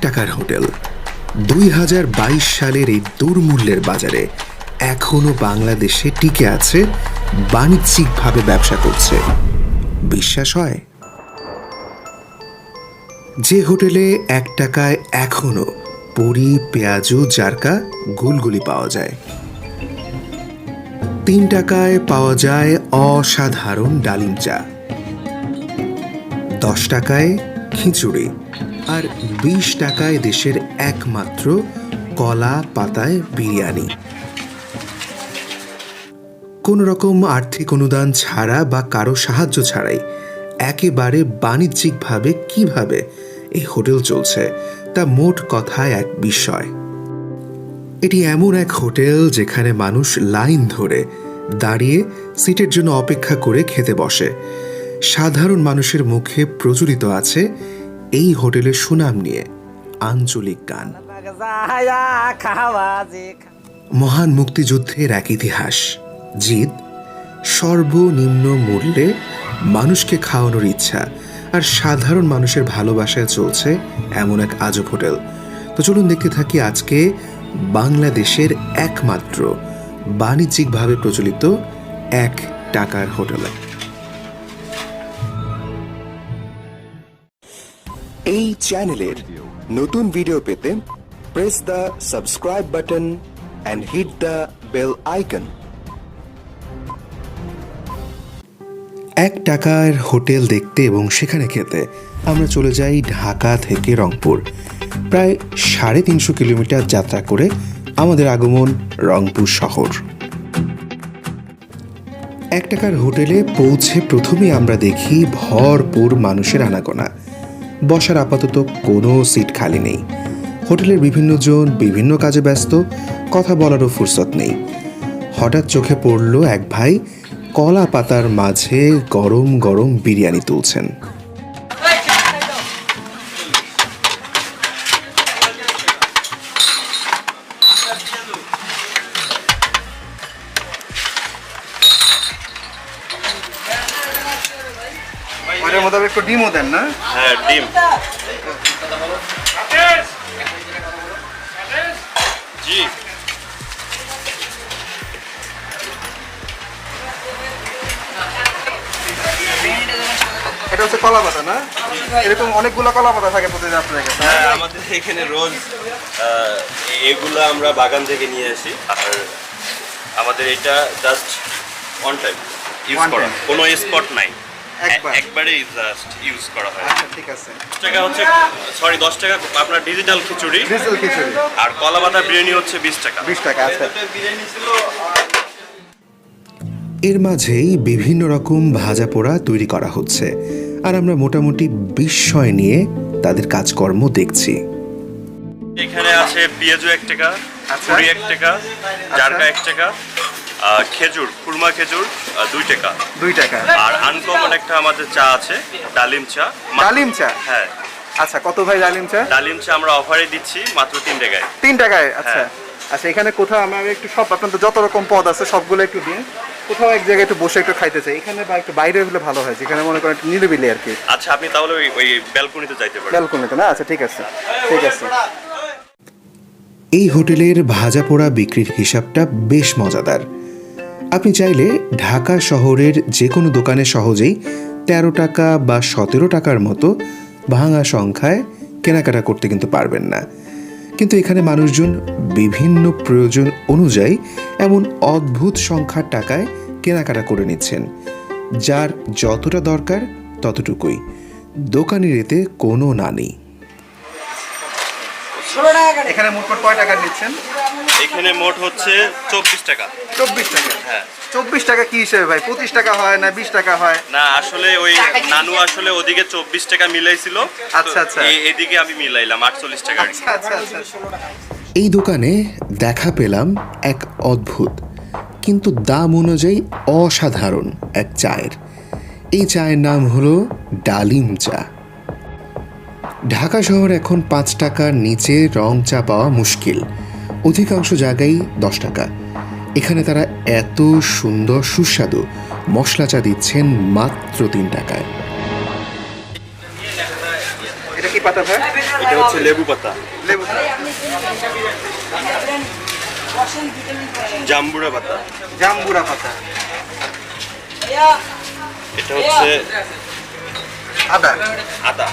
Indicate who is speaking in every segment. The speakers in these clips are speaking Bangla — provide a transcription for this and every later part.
Speaker 1: টাকার হোটেল 2022 সালের এই দুর্মূল্যের বাজারে এখনো বাংলাদেশে টিকে আছে, বাণিজ্যিকভাবে ব্যবসা করছে। বিশ্বাস হয়? যে হোটেলে 1 টাকায় এখনো পুরি, পেঁয়াজু, জারকা, গুলগুলি পাওয়া যায়, 3 টাকায় পাওয়া যায় অসাধারণ ডালিম চা, 10 টাকায় খিচুড়ি, আর 20 টাকায় দেশের একমাত্র কলা পাতায় বিরিয়ানি। কোন রকম আর্থিক অনুদান ছাড়া বা কারো সাহায্য ছাড়াই একেবারে বাণিজ্যিকভাবে কিভাবে এই হোটেল চলছে তা মোট কথায় এক বিস্ময়। এটি এমন এক হোটেল যেখানে মানুষ লাইন ধরে দাঁড়িয়ে সিটের জন্য অপেক্ষা করে খেতে বসে। সাধারণ মানুষের মুখে প্রচলিত আছে এই হোটেলের সুনাম নিয়ে আঞ্চলিক গান। মহান মুক্তিযুদ্ধের এক ইতিহাস, জিদ, সর্বনিম্ন মূল্যে মানুষকে খাওয়ানোর ইচ্ছা আর সাধারণ মানুষের ভালোবাসায় চলছে এমন এক আজব হোটেল। তো চলুন দেখতে থাকি আজকে বাংলাদেশের একমাত্র বাণিজ্যিকভাবে প্রচলিত 1 টাকার হোটেলে। এই চ্যানেলের নতুন ভিডিও পেতে press the subscribe button and hit the bell icon. 1 টাকার হোটেল দেখতে এবং সেখানে খেতে আমরা চলে যাই ঢাকা থেকে রংপুর। প্রায় 350 কিলোমিটার যাত্রা করে আমাদের আগমন রংপুর শহর। 1 টাকার হোটেলে পৌঁছে প্রথমে আমরা দেখি ভরপুর মানুষের আনাগোনা। বসার আপাতত কোনো সিট খালি নেই। হোটেলের বিভিন্ন জন বিভিন্ন কাজে ব্যস্ত, কথা বলারও ফুরসত নেই। হঠাৎ চোখে পড়ল এক ভাই কলা পাতার মাঝে গরম গরম বিরিয়ানি তুলছেন।
Speaker 2: একটু ডিমও দেন না?
Speaker 3: হ্যাঁ, ডিম। জি।
Speaker 2: এটা হচ্ছে কলা পাতা না? এরকম অনেকগুলো কলা পাতা থাকে প্রতিদিন আপনাদের কাছে?
Speaker 3: হ্যাঁ, আমাদের এখানে রোজ এগুলো আমরা বাগান থেকে নিয়ে আসি। আর আমাদের এটা জাস্ট ওয়ান টাইম ইউজ করা, কোনো স্পট নাই, একবারেই জাস্ট ইউজ করা হয়।
Speaker 2: আচ্ছা, ঠিক আছে।
Speaker 3: 10 টাকা হচ্ছে, সরি 10 টাকা আপনার ডিজিটাল খিচুড়ি, আর কলা পাতা বিরিয়ানি হচ্ছে 20 টাকা।
Speaker 2: 20 টাকা। আচ্ছা।
Speaker 1: এর মাঝেই বিভিন্ন রকম ভাজা পোড়া তৈরি করা হচ্ছে, আর আমরা মোটামুটি বিস্ময় নিয়ে তাদের কাজকর্ম দেখছি।
Speaker 3: এখানে আছে পেঁয়াজু 1 টাকা, পুরি 1 টাকা, জারকা 1 টাকা, খেজুর, খুরমা খেজুর 2 টাকা।
Speaker 2: 2 টাকা।
Speaker 3: আর আনকমন একটা আমাদের চা আছে, ডালিম চা।
Speaker 2: ডালিম চা?
Speaker 3: হ্যাঁ।
Speaker 2: আচ্ছা, কত ভাই ডালিম চা?
Speaker 3: ডালিম চা আমরা অফারে দিচ্ছি মাত্র 3 টাকায়।
Speaker 2: 3 টাকায়? আচ্ছা। আচ্ছা, এখানে কোথাও আমরা একটু সব আপনাদের যত রকম পদ আছে সবগুলো একটু দিন। কোথাও এক জায়গায় একটু বসে একটু খাইতে চাই, এখানে বা একটু বাইরে হলে ভালো হয়, যেখানে মনে করেন একটু নিরিবিলি আর কি।
Speaker 3: আচ্ছা, আপনি তাহলে ওই ব্যালকনিতে যাইতে পারেন।
Speaker 2: ব্যালকনিতে না? আচ্ছা, ঠিক আছে, ঠিক আছে।
Speaker 1: এই হোটেলের ভাজা পোড়া বিক্রির হিসাবটা বেশ মজাদার। আপনি চাইলে ঢাকা শহরের যে কোনো দোকানে সহজেই 13 টাকা বা 17 টাকার মতো ভাঙা সংখ্যায় কেনাকাটা করতে কিন্তু পারবেন না। কিন্তু এখানে মানুষজন বিভিন্ন প্রয়োজন অনুযায়ী এমন অদ্ভুত সংখ্যার টাকায় কেনাকাটা করে নিচ্ছেন, যার যতটা দরকার ততটুকুই। দোকানের এতে কোনো না নেই।
Speaker 2: এখানে মোট কয় টাকা নিচ্ছেন?
Speaker 3: এখানে মোট হচ্ছে 24 টাকা।
Speaker 2: 24 টাকা?
Speaker 3: হ্যাঁ।
Speaker 2: 24 টাকা কি হিসেবে ভাই? 25 টাকা হয় না 20 টাকা হয়?
Speaker 3: না, আসলে ওই নানু আসলে ওদিকে 24 টাকা মিলাইছিল।
Speaker 2: আচ্ছা আচ্ছা।
Speaker 3: এদিকে আমি মিলাইলাম 48 টাকা।
Speaker 2: আচ্ছা আচ্ছা আচ্ছা।
Speaker 1: এই দোকানে দেখা পেলাম এক অদ্ভুত কিন্তু দাম অনুযায়ী অসাধারণ এক চায়ের। এই চায়ের নাম হলো ডালিম চা। ঢাকা শহরে এখন 5 টাকার নিচে রং চা পাওয়া মুশকিল, অধিকাংশ জায়গায় 10 টাকা। এখানে তারা এত সুন্দর সুস্বাদু মশলা চা দিচ্ছেন মাত্র 3 টাকায়।
Speaker 2: এটা কি পাতা ভাই?
Speaker 3: এটা হচ্ছে লেবু পাতা,
Speaker 2: লেবু,
Speaker 3: জাম্বুরা পাতা,
Speaker 2: জাম্বুরা পাতা,
Speaker 3: এটা হচ্ছে
Speaker 2: আদা,
Speaker 3: আদা।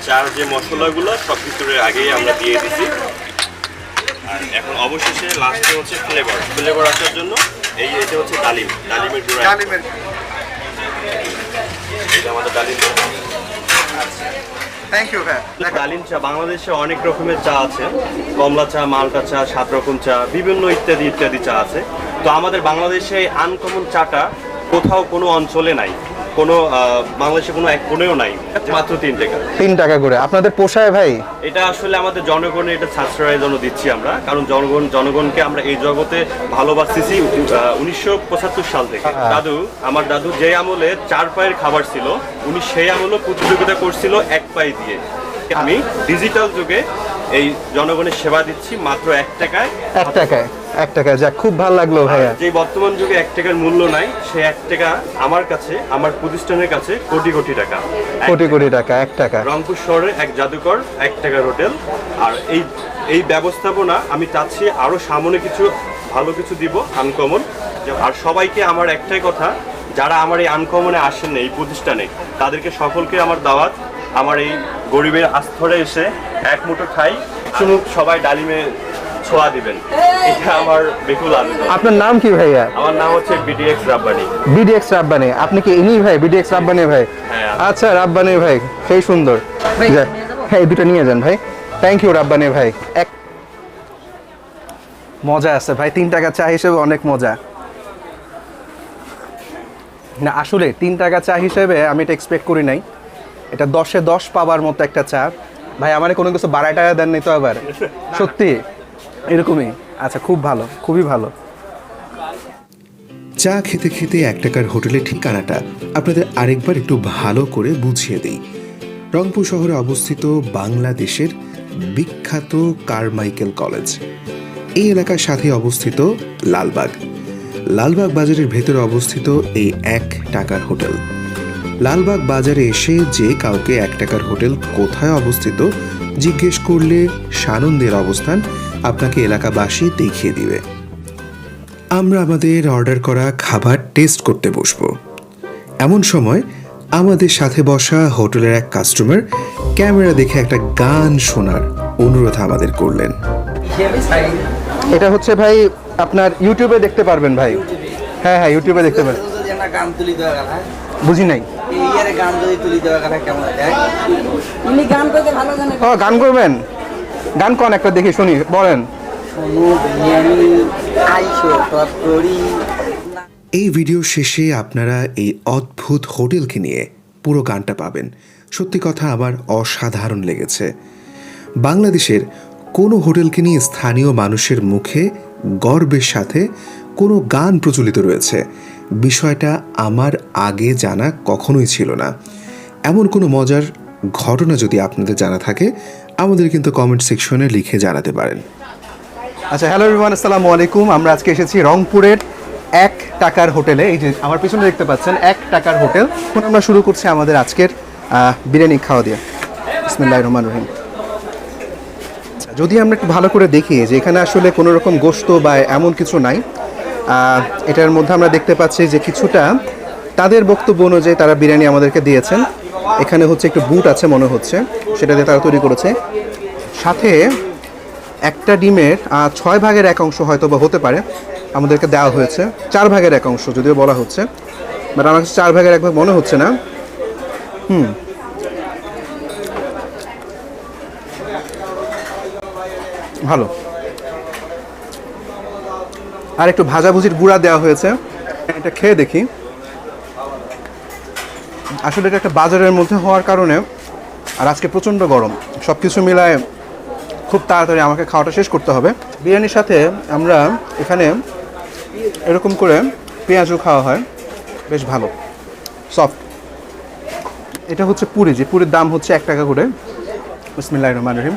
Speaker 3: চার যে মশলাগুলো সব কিছুর আগেই আমরা দিয়ে দিছি। আর এখন অবশেষে লাস্টে হচ্ছে ফ্লেভার আসার জন্য এটা হচ্ছে ডালিমের গুঁড়া।
Speaker 2: ডালিমের,
Speaker 3: এটা আমাদের ডালিম।
Speaker 2: থ্যাংক ইউ ভাই।
Speaker 3: ডালিম চা, বাংলাদেশে অনেক রকমের চা আছে, কমলা চা, মালটা চা, 7 রকম চা, বিভিন্ন ইত্যাদি ইত্যাদি চা আছে। তো আমাদের বাংলাদেশে আনকমন চাটা কোথাও কোনো অঞ্চলে নাই, কোনো বাংলাদেশে কোনো এক কোণেও নাই, মাত্র 3 টাকা।
Speaker 2: 3 টাকা করে আপনাদের পোষায় ভাই?
Speaker 3: এটা আসলে আমাদের জনগণের এটা সাশ্রয়ের জন্য দিচ্ছি আমরা, কারণ জনগণকে আমরা এই জগতে ভালোবাসতেছি 1975 সাল থেকে। আমার দাদু যে আমলে 4 পায়ের খাবার ছিল, উনি সেই আমলে প্রতিযোগিতা করছিল 1 পায়ে দিয়ে। আমি ডিজিটাল যুগে এই জনগণের সেবা দিচ্ছি মাত্র 1 টাকায়।
Speaker 2: 1 টাকায়, 1 টাকায়, যাক খুব ভালো লাগলো ভাইয়া।
Speaker 3: যে বর্তমান যুগে 1 টাকার মূল্য নাই, সেই 1 টাকা আমার কাছে, আমার প্রতিষ্ঠানের কাছে কোটি কোটি টাকা।
Speaker 2: কোটি কোটি টাকা, 1 টাকা।
Speaker 3: রংপুর শহরে এক জাদুকর, 1 টাকার হোটেল। আর এই ব্যবস্থাপনা আমি চাচ্ছি আরো সামনে কিছু ভালো কিছু দিব, আনকমন। আর সবাইকে আমার একটাই কথা, যারা আমার এই আনকমনে আসেন এই প্রতিষ্ঠানে, তাদেরকে সকলকে আমার দাওয়াত, আমার এই গরিবের আস্তরে এসে এক মুঠো খাই, শুনুক, সবাই ডালিমে ছোঁয়া দিবেন, এটা আমার বেকুল আনন্দ।
Speaker 2: আপনার নাম কি ভাইয়া?
Speaker 3: আমার নাম হচ্ছে বিডিএক্স রাব্বানি।
Speaker 2: বিডিএক্স রাব্বানি, আপনি কি ইনি ভাই? বিডিএক্স রাব্বানি ভাই?
Speaker 3: হ্যাঁ।
Speaker 2: আচ্ছা রাব্বানি ভাই, সেই সুন্দর। হ্যাঁ, এই দুটো নিয়ে যান ভাই। থ্যাংক ইউ রাব্বানি ভাই। এক মজা আছে ভাই, 3 টাকা চা হিসেবে অনেক মজা। না আসলে 3 টাকা চা হিসেবে আমি এটা এক্সপেক্ট করি নাই। এটা 10-এ 10 পাবার মতো একটা চা ভাই। আমার কোনো কিছু বাড়ায় টাকা দেন নাই তো আবার? সত্যি এরকমই? আচ্ছা, খুব ভালো, খুবই ভালো।
Speaker 1: চা খেতে খেতে 1 টাকার হোটেলের ঠিকানাটা আপনাদের আরেকবার একটু ভালো করে বুঝিয়ে দিই। রংপুর শহরে অবস্থিত বাংলাদেশের বিখ্যাত কারমাইকেল কলেজ। এই এলাকার সাথে অবস্থিত লালবাগ বাজারের ভেতরে অবস্থিত এই 1 টাকার হোটেল। লালবাগ বাজারে এসে যে কাউকে 1 টাকার হোটেল কোথায় অবস্থিত জিজ্ঞেস করলে সানন্দের অবস্থান আপনাকে এলাকাবাসী দেখিয়ে দিবে। আমরা আমাদের অর্ডার করা খাবার টেস্ট করতে বসবো। এমন সময় আমাদের সাথে বসা হোটেলের এক কাস্টমার ক্যামেরা দেখে একটা গান শোনার অনুরোধ আমাদের করলেন।
Speaker 2: এটা হচ্ছে ভাই আপনার ইউটিউবে দেখতে পারবেন ভাই। হ্যাঁ হ্যাঁ, ইউটিউবে দেখতে পারবেন। বুঝি নাই। ও গান করবেন? গান কোন একটা দেখি শুনি, বলেন।
Speaker 1: এই ভিডিও শেষে আপনারা এই অদ্ভুত হোটেলকে নিয়ে পুরো গানটা পাবেন। সত্যি কথা আমার অসাধারণ লেগেছে। বাংলাদেশের কোনো হোটেলকে নিয়ে স্থানীয় মানুষের মুখে গর্বের সাথে কোনো গান প্রচলিত রয়েছে, বিষয়টা আমার আগে জানা কখনোই ছিল না। এমন কোনো মজার ঘটনা যদি আপনাদের জানা থাকে আমাদের কিন্তু কমেন্ট সেকশনে লিখে জানাতে পারেন।
Speaker 2: আচ্ছা, হ্যালো এভরিওয়ান, আসসালামু আলাইকুম। আমরা আজকে এসেছি রংপুরের 1 টাকার হোটেলে। এই যে আমার পিছনে দেখতে পাচ্ছেন 1 টাকার হোটেল। এখন আমরা শুরু করছি আমাদের আজকের বিরিয়ানি খাওয়া দিয়ে। বিসমিল্লাহির রহমানির রহিম। যদি আমরা একটু ভালো করে দেখি যে এখানে আসলে কোনো রকম গোশত বা এমন কিছু নাই। এটার মধ্যে আমরা দেখতে পাচ্ছি যে কিছুটা তাদের বক্তব্য অনুযায়ী তারা বিরিয়ানি আমাদেরকে দিয়েছেন। এখানে হচ্ছে একটু বুট আছে মনে হচ্ছে, সেটা দিয়ে তারা তৈরি করেছে। সাথে একটা ডিমের 6 ভাগের 1 অংশ হয়তো বা হতে পারে আমাদেরকে দেওয়া হয়েছে। 4 ভাগের 1 অংশ যদিও বলা হচ্ছে, বাট আমার কাছে 4 ভাগের 1 ভাগ মনে হচ্ছে না। ভালো। আর একটু ভাজাভুজির গুঁড়া দেওয়া হয়েছে, এটা খেয়ে দেখি। আসলে এটা একটা বাজারের মধ্যে হওয়ার কারণে, আর আজকে প্রচণ্ড গরম, সব কিছু মিলায় খুব তাড়াতাড়ি আমাকে খাওয়াটা শেষ করতে হবে। বিরিয়ানির সাথে আমরা এখানে এরকম করে পেঁয়াজও খাওয়া হয়, বেশ ভালো সফট। এটা হচ্ছে পুরি, যে পুরির দাম হচ্ছে 1 টাকা করে। বিসমিল্লাহির রহমানির রহিম।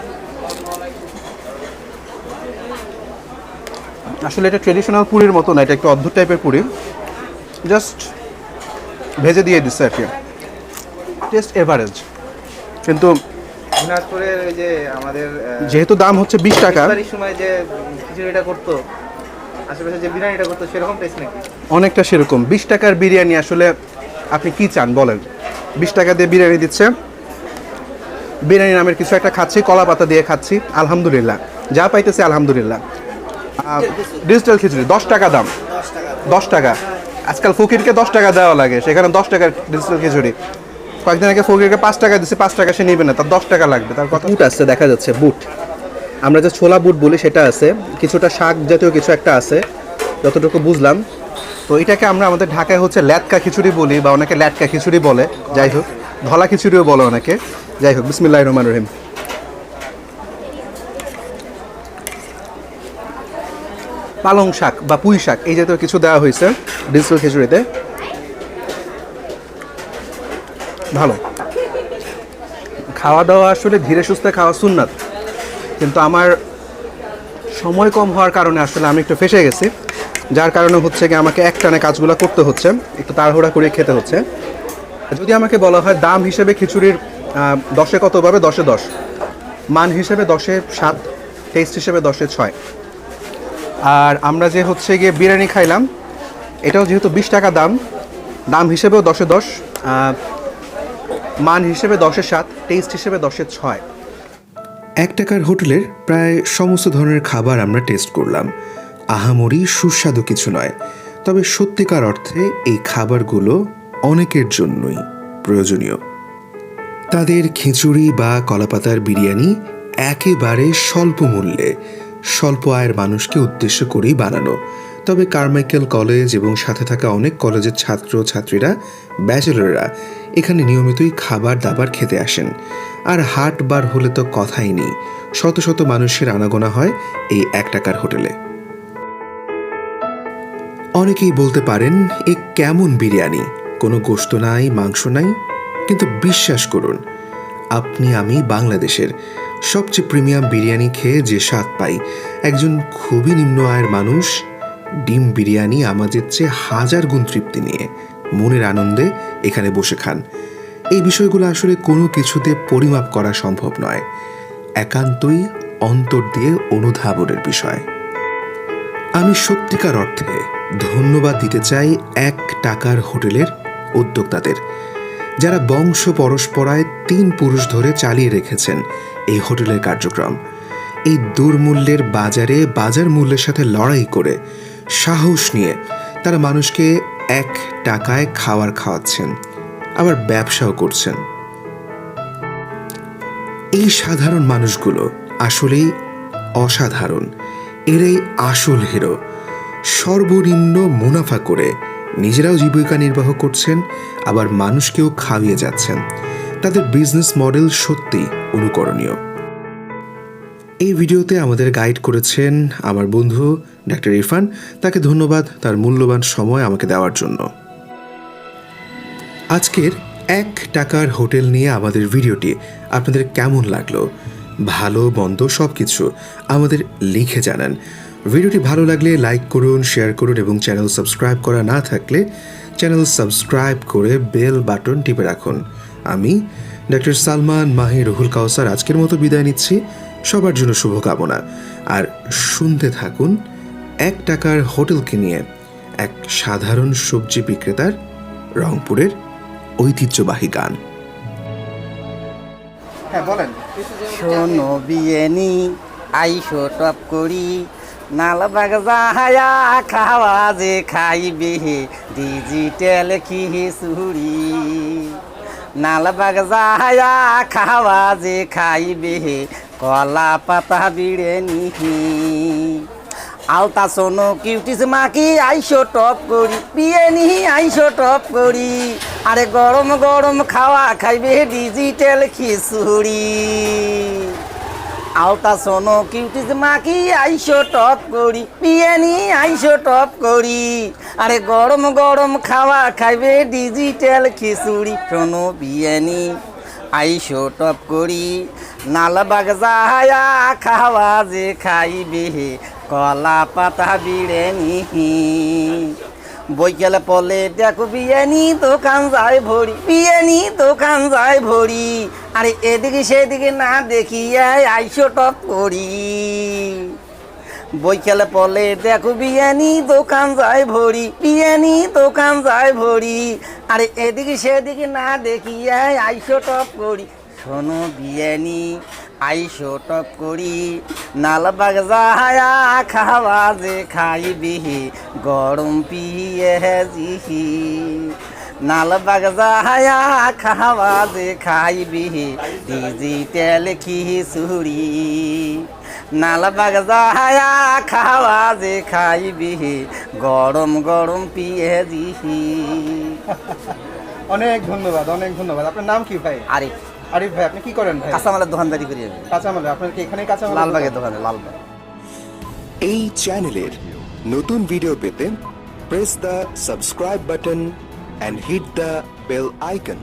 Speaker 2: আসলে এটা ট্রেডিশনাল পুরির মতো না, এটা একটু অদ্ভুত টাইপের পুরি, জাস্ট ভেজে দিয়ে দিচ্ছে আর কি। টেস্ট এভারেজ, কিন্তু
Speaker 4: দিনাজপুরের ওই যে আমাদের
Speaker 2: যেহেতু দাম হচ্ছে 20 টাকা,
Speaker 4: ইফতারির সময় যে খিচুড়িটা করতো, আশেপাশে যে বিরিয়ানিটা করতো, সেরকম টেস্ট নাকি?
Speaker 2: অনেকটা সেরকম। 20 টাকার বিরিয়ানি আসলে আপনি কি চান বলেন? 20 টাকা দিয়ে বিরিয়ানি দিচ্ছে, বিরিয়ানি নামের কিছু একটা খাচ্ছি, কলা পাতা দিয়ে খাচ্ছি, আলহামদুলিল্লাহ যা পাইতেছে আলহামদুলিল্লাহ। ডিজিটাল খিচুড়ি 10 টাকা দাম, 10 টাকা। আজকাল ফকিরকে 10 টাকা দেওয়া লাগে, সেখানে 10 টাকার ডিজিটাল খিচুড়ি। কয়েকদিন আগে ফকিরকে 5 টাকা দিচ্ছে, 5 টাকা সে নিবে না, তার 10 টাকা লাগবে। তার কথা বুট আছে, দেখা যাচ্ছে বুট, আমরা যে ছোলা বুট বলি সেটা আছে, কিছুটা শাক জাতীয় কিছু একটা আছে যতটুকু বুঝলাম। তো এটাকে আমরা আমাদের ঢাকায় হচ্ছে ল্যাটকা খিচুড়ি বলি, বা অনেকে ল্যাটকা খিচুড়ি বলে, যাই হোক ধলা খিচুড়িও বলে অনেকে, যাই হোক। বিসমিল্লাহির রহমানির রহিম। পালং শাক বা পুঁই শাক এই জাতীয় কিছু দেওয়া হয়েছে ডিজিটাল খিচুড়িতে, ভালো। খাওয়া দাওয়া আসলে ধীরে সুস্থে খাওয়া সুন্নাত, কিন্তু আমার সময় কম হওয়ার কারণে আসলে আমি একটু ফেঁসে গেছি, যার কারণে হচ্ছে কি আমাকে একটানে কাজগুলো করতে হচ্ছে, একটু তাড়াহুড়া করে খেতে হচ্ছে। যদি আমাকে বলা হয় দাম হিসেবে খিচুড়ির 10-এ কত পাবে, 10-এ 10, মান হিসেবে 10-এ 7, টেস্ট হিসেবে 10-এ 6। আর আমরা যে হচ্ছে গিয়ে বিরিয়ানি খাইলাম, এটাও যেহেতু 20 টাকা দাম, দাম হিসেবেও 10-এ 10, মান হিসেবে 10-এ 7, টেস্ট হিসেবে 10-এ 6।
Speaker 1: 1 টাকার হোটেলের প্রায় সমস্ত ধরনের খাবার আমরা টেস্ট করলাম। আহামরি সুস্বাদু কিছু নয়, তবে সত্যিকার অর্থে এই খাবারগুলো অনেকের জন্যই প্রয়োজনীয়। তাদের খিচুড়ি বা কলাপাতার বিরিয়ানি একেবারে স্বল্প মূল্যে স্বল্প আয়ের মানুষকে উদ্দেশ্য করেই বানানো। তবে কারমাইকেল কলেজ এবং সাথে থাকা অনেক কলেজের ছাত্র ছাত্রীরা, ব্যাচেলররা এখানে নিয়মিতই খাবার দাবার খেতে আসেন। আর হাট বার হলে তো কথাই নেই, শত শত মানুষের আনাগোনা হয় এই 1 টাকার হোটেলে। অনেকেই বলতে পারেন এ কেমন বিরিয়ানি, কোনো গোশত নাই, মাংস নাই, কিন্তু বিশ্বাস করুন, আপনি আমি বাংলাদেশের সবচেয়ে প্রিমিয়াম বিরিয়ানি খেয়ে যে স্বাদ পাই, একজন খুবই নিম্ন আয়ের মানুষ ডিম বিরিয়ানি আমাদের চেয়ে 1000 গুণ তৃপ্তি নিয়ে মনের আনন্দে এখানে বসে খান। এই বিষয়গুলো আসলে কোনো কিছুতে পরিমাপ করা সম্ভব নয়, একান্তই অন্তর দিয়ে অনুধাবনের বিষয়। আমি সত্যিকার অর্থে ধন্যবাদ দিতে চাই 1 টাকার হোটেলের উদ্যোক্তাদের, যারা বংশ পরস্পরায় 3 পুরুষ ধরে চালিয়ে রেখেছেন এই হোটেলের কার্যক্রম। এই দুর্মূল্যের বাজারে বাজার মূল্যের সাথে লড়াই করে সাহস নিয়ে তারা মানুষকে 1 টাকায় খাবার খাওয়াচ্ছেন, আবার ব্যবসাও করছেন। এই সাধারণ মানুষগুলো আসলেই অসাধারণ, এরাই আসল হিরো। সর্বনিম্ন মুনাফা করে নিজেরাও জীবিকা নির্বাহ করছেন, আবার মানুষকেও খাওয়িয়ে যাচ্ছেন। তাদের বিজনেস মডেল সত্যি অনুকরণীয়। এই ভিডিওতে আমাদের গাইড করেছেন আমার বন্ধু ডাক্তার ইরফান, তাকে ধন্যবাদ তার মূল্যবান সময় আমাকে দেওয়ার জন্য। আজকের 1 টাকার হোটেল নিয়ে আমাদের ভিডিওটি আপনাদের কেমন লাগলো, ভালো মন্দ সব কিছু আমাদের লিখে জানান। ভিডিওটি ভালো লাগলে লাইক করুন, শেয়ার করুন, এবং চ্যানেল সাবস্ক্রাইব করা না থাকলে চ্যানেল সাবস্ক্রাইব করে বেল বাটন টিপে রাখুন। আমি ডক্টর সালমান মাহি রুহুল কাউসার আজকের মতো বিদায় নিচ্ছি। সবার জন্য শুভকামনা, আর শুনতে থাকুন 1 টাকার হোটেলকে নিয়ে এক সাধারণ সবজি বিক্রেতার রংপুরের ঐতিহ্যবাহী গান।
Speaker 2: হ্যাঁ বলেন।
Speaker 4: শোনো বিয়েনি আইসো টপ করি, নালবাগ যাহায়া খাওয়া যে খাইবে ডিজিটাল খিচুড়ি, নালবাগ যাহায়া খাওয়া যে খাইবে কলা পাতা বিরিয়ানি, আলতা সোনো কিউটিস মাকি আইসো টপ করি, বিরিয়ানি আইসো টপ করি, আরে গরম গরম খাওয়া খাইবে ডিজিটাল খিচুড়ি, আলতা সোনো কিউটিস মাকি আইসো টপ করি, বিরিয়ানি আইসো টপ করি, আরে গরম গরম খাওয়া খাইবে ডিজিটাল খিচুড়ি, শোনো বিরিয়ানি আইসো টপ করি, নালবাগ যাহায়া খাওয়া যে খাইবে কলা পাতা বিরিয়ানি, বৈকালে পলে দেখো বিরিয়ানি দোকান যায় ভরি, বিরিয়ানি দোকান যায় ভরি, আরে এদিকে সেদিকে না দেখিয়ে আইসো টপ করি। বৈকালে পলে দেখো বিরিয়ানি দোকান যায় ভরি, বিরিয়ানি দোকান যায় ভরি, আরে এদিকে সেদিকে না দেখিয়ে আইসো টপ করি। শোনো বিরিয়ানি আইসো টপ করি, নালবাগ যাহায়া খাওয়া যে খাইবি গরম পিয়েজি। নালবাগ যাহায়া খাওয়া যে খাইবি ডিজিটাল খিচুড়ি। নালবাগ যাহায়া খাওয়া যে খাইবি গরম গরম পিয়েজি।
Speaker 2: অনেক ধন্যবাদ, অনেক ধন্যবাদ। আপনার নাম কি ভাই?
Speaker 4: আরিফ।
Speaker 2: আরিফ ভাই, আপনি কি করেন ভাই?
Speaker 4: কাঁচামালের দোকানদারি করি আমি।
Speaker 2: কাঁচামাল, আপনার কি এখানেই কাঁচামাল?
Speaker 4: লালবাগের দোকানে, লালবাগ।
Speaker 1: এই চ্যানেলের নতুন ভিডিও পেতে press the subscribe button and hit the bell icon.